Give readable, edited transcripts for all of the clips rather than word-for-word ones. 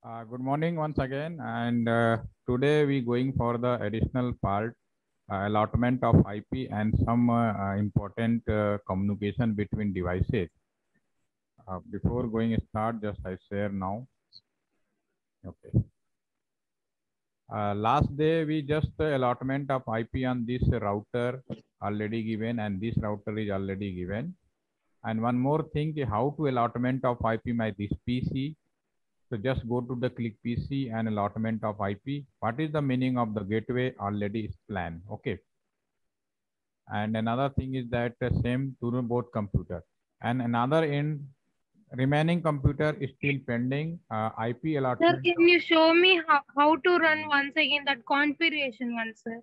Good morning once again, and today we going for the additional part, allotment of IP and some important communication between devices. Before going start, just I share now. Okay. Last day we just allotment of IP on this router already given, and this router is already given. And one more thing, how to allotment of IP my this PC. So just go to the click PC and allotment of IP. What is the meaning of the gateway already is planned. Okay. And another thing is that same to both computer. And another in remaining computer is still pending IP Sir, allotment. can you show me how to run once again that configuration one, sir?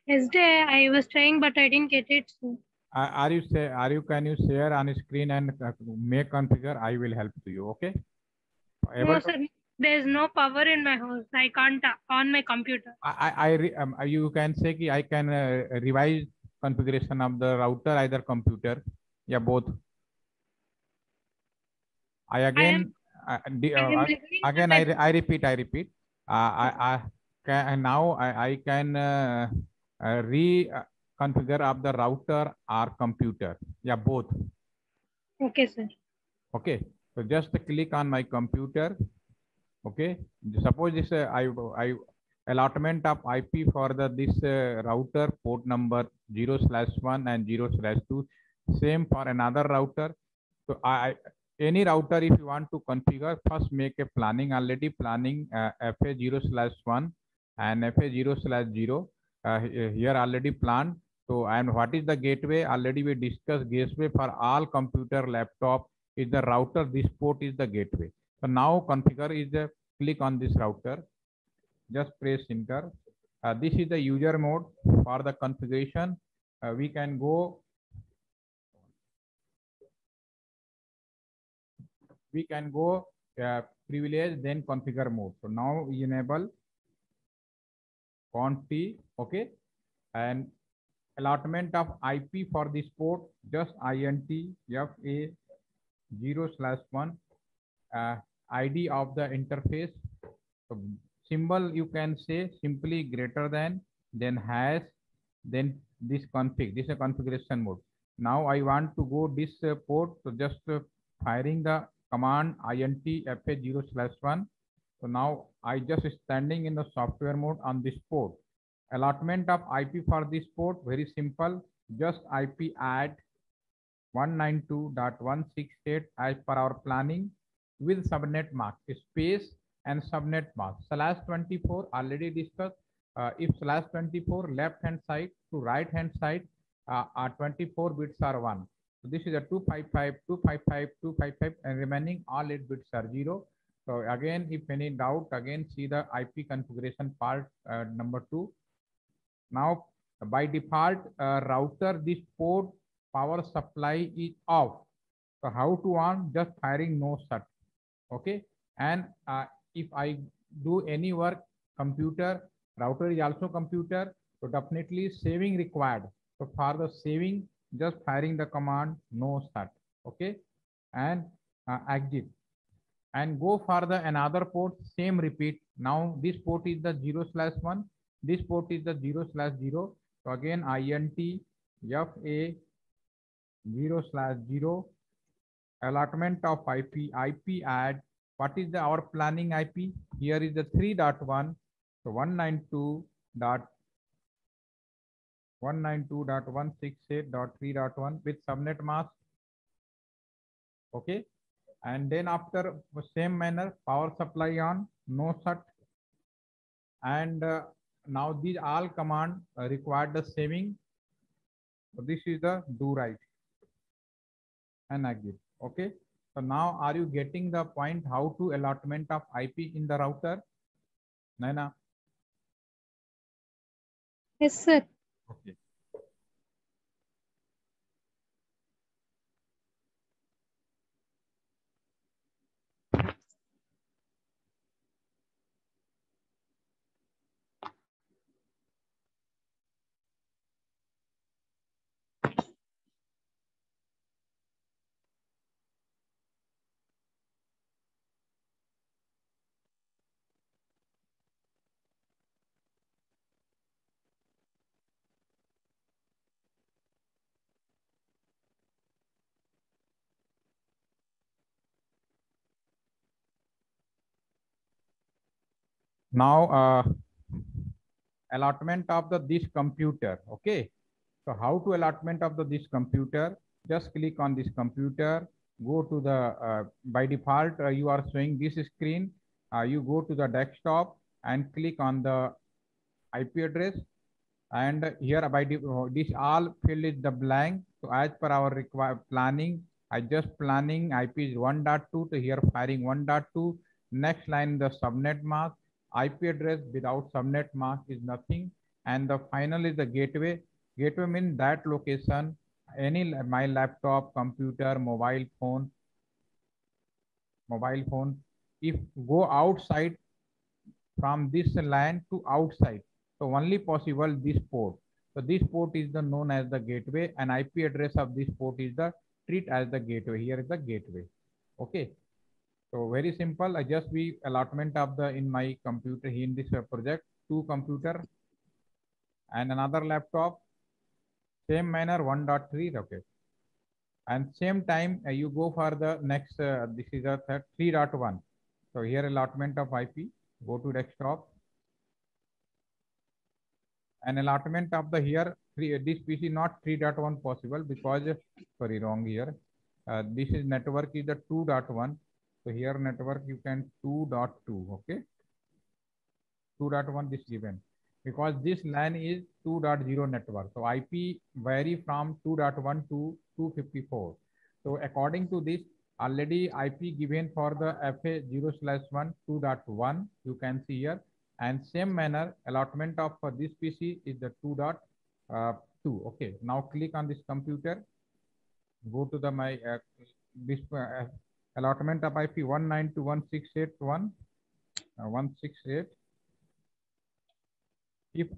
Yesterday I was trying, but I didn't get it, sir. Can you share on screen and make configure? I will help to you. Okay. Able No, to? sir. There's no power in my house. I can't on my computer. You can say कि I can revise configuration of the router either computer, yeah, both. I I am again I am listening, but again I repeat. I can now I can reconfigure of the router or computer, yeah, both. okay, sir. Okay, so just click on my computer. Okay, suppose this I allotment of IP for the this router port number 0/1 and 0/2, same for another router. So any router if you want to configure, first make a planning, already planning FA 0/1 and FA 0/0 here already planned. So and what is the gateway? Already we discussed gateway for all computer laptop is the router. This port is the gateway. So now configure is the click on this router. Just press enter. This is the user mode for the configuration. We can go. We can go privilege then configure mode. So now we enable conf t. Okay, and allotment of IP for this port just int fa 0/1 ID of the interface. So symbol you can say simply greater than, then hash, then this config. This is a configuration mode. Now I want to go this port. So just firing the command int fa 0/1. So now I just standing in the software mode on this port. Allotment of IP for this port very simple. Just IP add 192.168 as per our planning with subnet mask space and subnet mask /24 already discussed. If /24 left hand side to right hand side are 24 bits are 1. So this is a 255 255 255 and remaining all 8 bits are 0. So again if any doubt again see the IP configuration part number 2. Now by default router this port power supply is off. So how to on? Just firing no shut. Okay. And if I do any work, computer, router is also computer. So definitely saving required. So for the saving, just firing the command no shut. Okay. And exit. And go for the another port, same repeat. Now this port is the 0/1. This port is the 0/0. So again, int fa 0/0 allotment of IP add. What is the our planning IP? Here is the 3.1. So 192.168.3.1 with subnet mask. Okay. And then after same manner, power supply on, no shut. And now these all command require the saving. So this is the do right and exit. Okay. So now are you getting the point how to allotment of IP in the router? Naina? Yes, sir. Okay. Now, allotment of this computer. Okay. So how to allotment of this computer? Just click on this computer. Go to the by default you are showing this screen. You go to the desktop and click on the IP address, and here by this all field is the blank. So as per our required planning, I just planning IP is 1.2 to here firing 1.2. Next line the subnet mask. IP address without subnet mask is nothing, and the final is the gateway. Gateway means that location, any my laptop, computer, mobile phone. If go outside from this LAN to outside, so only possible this port. So this port is the known as the gateway, and IP address of this port is the treat as the gateway. Here is the gateway. Okay. So very simple. I just be allotment of the in my computer here in this project, 2 computer and another laptop. Same manner 1.3. Okay. And same time you go for the next. This is a 3.1. So here allotment of IP. Go to desktop. And allotment of the here this PC not 3.1 possible because sorry wrong here. This is network is the 2.1. So here network you can 2.2. Okay. 2.1 this given because this LAN is 2.0 network. So IP vary from 2.1 to 254. So according to this, already IP given for the FA0/1 2.1 you can see here, and same manner allotment of for this PC is the 2.2. Okay, now click on this computer, go to the my this allotment of IP 192.168.168. If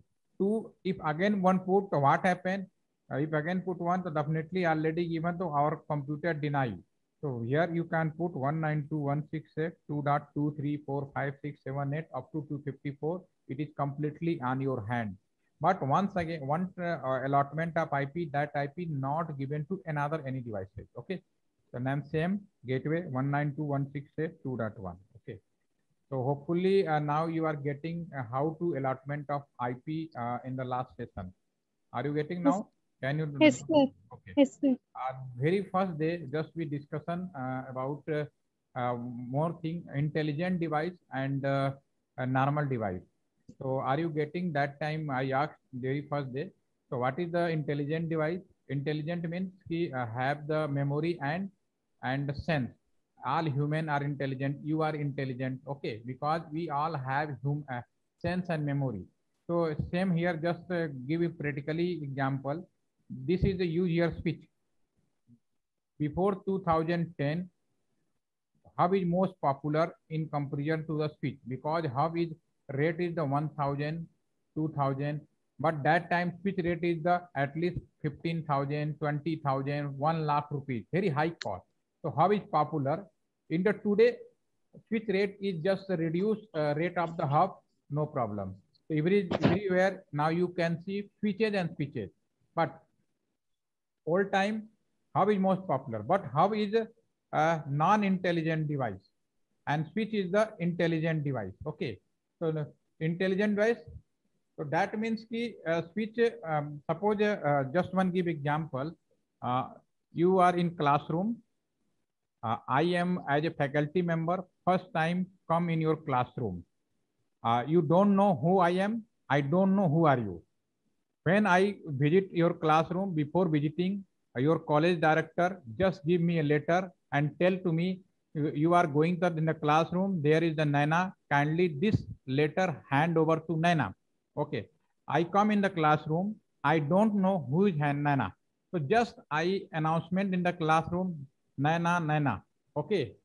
again one put, so what happen? If again put one, so definitely already given to our computer deny. So here you can put 192.168.2.2.3.4.5.6.7.8 up to 254. It is completely on your hand. But once again, one allotment of IP, that IP not given to another any devices. Okay. So name same gateway 192.168.2.1. Okay. So hopefully now you are getting how to allotment of IP in the last session. Are you getting Yes. now? Can you? Yes, sir. Okay. Yes, sir. Very first day, just we discussion about more thing, intelligent device and a normal device. So are you getting that time I asked very first day. So what is the intelligent device? Intelligent means he have the memory and sense. All human are intelligent. You are intelligent. Okay, because we all have sense and memory. So same here. Just give a practically example. This is the user switch. Before 2010, hub is most popular in comparison to the switch because hub is rate is the 1000, 2000, but that time switch rate is the at least 15,000, 20,000, 1 lakh rupees, very high cost. So hub is popular. In the today, switch rate is just a reduced rate of the hub, no problem. So everywhere now you can see switches and switches, but all time hub is most popular, but hub is a non-intelligent device and switch is the intelligent device. Okay, so the intelligent device, so that means ki switch suppose just one give example. You are in classroom. I am as a faculty member first time come in your classroom. You don't know who I am, I don't know who are you. When I visit your classroom, before visiting, your college director just give me a letter and tell to me you are going to in the classroom. There is the Naina. Kindly this letter hand over to Naina. Okay. I come in the classroom. I don't know who is Naina. So just I announcement in the classroom, Naina, Naina. Okay.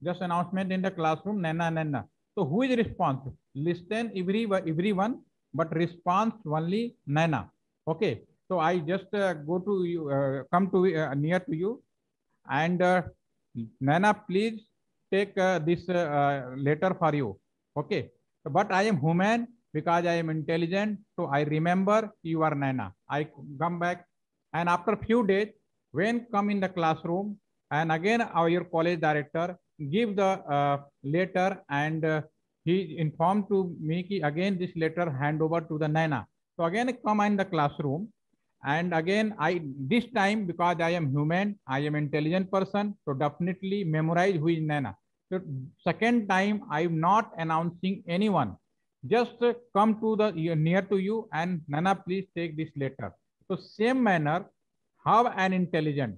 Just announcement in the classroom, Naina, Naina. So who is responsible? Listen everyone, but response only Naina. Okay. So I just go to you, come to near to you, and Naina, please take this letter for you. Okay. But I am human because I am intelligent. So I remember you are Naina. I come back, and after few days, when come in the classroom, and again our your college director give the letter, and he informed to me ki again this letter hand over to the Naina. So again come in the classroom, and again this time, because I am human, I am intelligent person, so definitely memorize who is Naina. So second time I am not announcing anyone, just come to the near to you and Nana, please take this letter. So same manner, have an intelligent,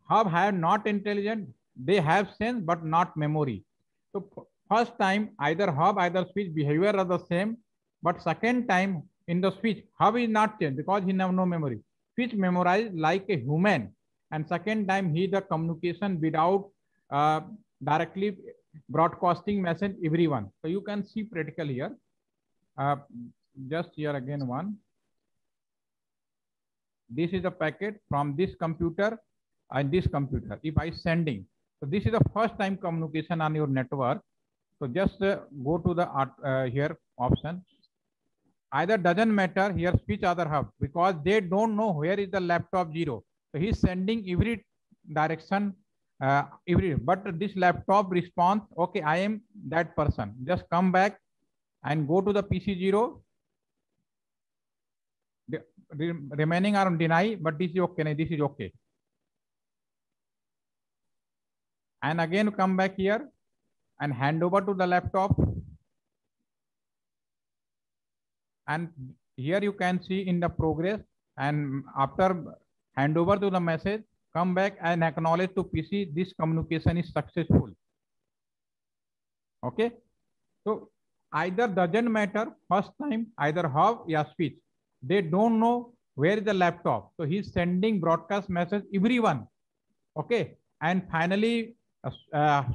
have not intelligent, they have sense but not memory. So first time either have either speech behavior are the same, but second time in the speech have is not changed because he have no memory. Speech memorized like a human, and second time he the communication without directly broadcasting message everyone. So you can see practical here. Just here again one. This is a packet from this computer and this computer. If I sending, so this is the first time communication on your network. So just go to the here option. Either doesn't matter here speech other hub, because they don't know where is the laptop 0. So he's sending every direction every, but this laptop response, okay, I am that person. Just come back and go to the PC 0. The remaining are deny, but this is okay. This is okay. And again come back here and hand over to the laptop. And here you can see in the progress, and after hand over to the message, come back and acknowledge to PC this communication is successful. Okay. So either doesn't matter, first time either have or speech. They don't know where is the laptop. So he's sending broadcast message everyone. Okay. And finally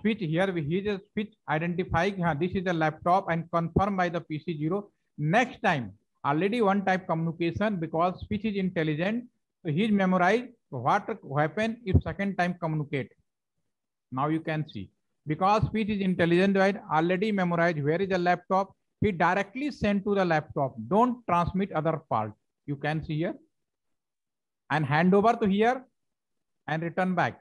switch here, he just switch identifying this is the laptop and confirmed by the PC 0. Next time already one type communication, because speech is intelligent. So he's memorized what happen if second time communicate. Now you can see, because speech is intelligent, right? Already memorized where is the laptop. He directly sent to the laptop. Don't transmit other part. You can see here and hand over to here and return back.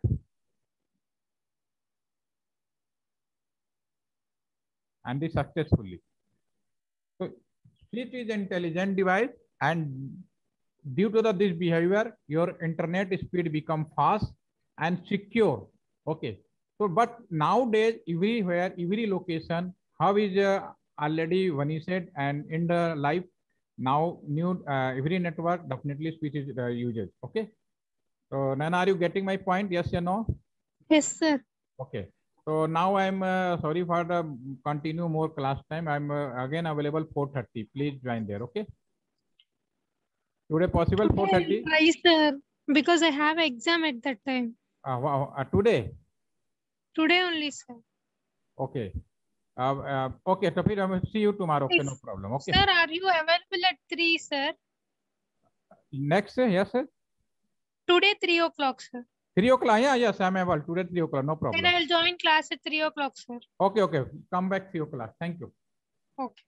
And this successfully. So speech is intelligent device, and due to this behavior, your internet speed become fast and secure. Okay. So, but nowadays, everywhere, every location, how is already when you said, and in the life now new every network definitely speech is uses. Okay. So Nana, are you getting my point? Yes or no? Yes, sir. Okay. So now I'm sorry for the continue more class time. I'm again available 4:30. Please join there. Okay. Today possible 4:30? Why, sir? Because I have exam at that time. Today? Today only, sir. Okay. Okay. So I will see you tomorrow. Okay, no problem. Okay. Sir, are you available at 3, sir? Next, yes, sir. Today 3 o'clock, sir. 3 o'clock? Yeah, yes, I'm available. Today 3 o'clock. No problem. Then I will join class at 3 o'clock, sir. Okay, okay. Come back 3 o'clock. Thank you. Okay.